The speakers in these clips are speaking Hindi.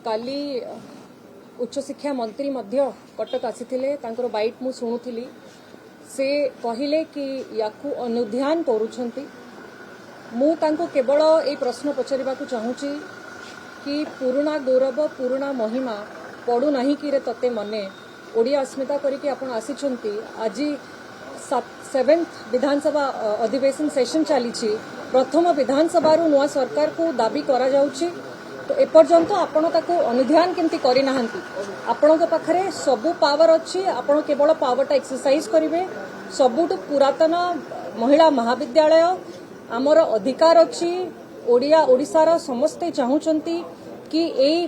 काली उच्च शिक्षा मंत्री मध्य कटक आसीथिले तांकर बाइट मु शुणुथिली से कहिले कि याकू अनुध्यान करूछंती मु तांको केवल ए प्रश्न पचारिबाकू चाहूची कि पुराना गौरव पुराना महिमा पड़ू नहीं कि रे तते मने ओडिया अस्मिता करिके आपण आसीछंती आज 7th विधानसभा अधिवेशन सेशन चली प्रथम विधानसभा नुआ सरकार को दाबी करा जाउची तो एपर्यंत आपण ताको अनुध्यान केमती करि नाहंती आपण को पाखरे सबु पावर अछि आपण केवल पावरटा एक्सरसाइज करिवे सबुटु पुरातन महिला महाविद्यालय आमर अधिकार अछि ओडिशार समस्ते चाहूचंती कि एई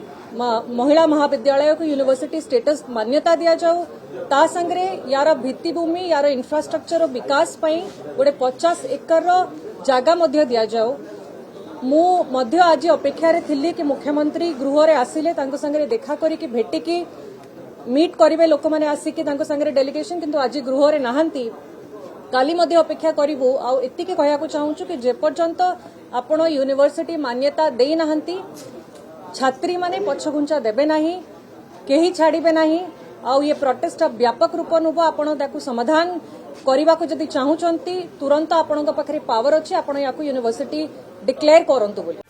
महिला महाविद्यालय को यूनिवर्सिटी स्टेटस मान्यता दिया जाऊ ता संगरे यार भित्तिभूमि यार इंफ्रास्ट्रक्चर विकास पई गोटे 50 एकर जागा मध्य दिया जाऊ मु मध्य आज अपेक्षा रे थिली कि मुख्यमंत्री गृह रे आसिले तांको संगरे देखा करी कि भेटी कि मीट करिवे लोक माने आसी कि तांको संगरे डेलीगेशन किंतु आज गृह रे नाहंती काली मध्य अपेक्षा करिवु आ एतिके कहया को चाहूछु कि जे पर्यंत आपण यूनिवर्सिटी मान्यता देई नाहंती छात्री माने पछगुंचा देबे नाही केही छाड़ीबे नाही आउ ये प्रोटेस्ट व्यापक रूप नुब आपण ताकू समाधान करने को जदि चाहूचंती तुरंत आपण पाखरे पावर अच्छी आपण याकू यूनिवर्सिटी डिक्लेयर करंतु बोली।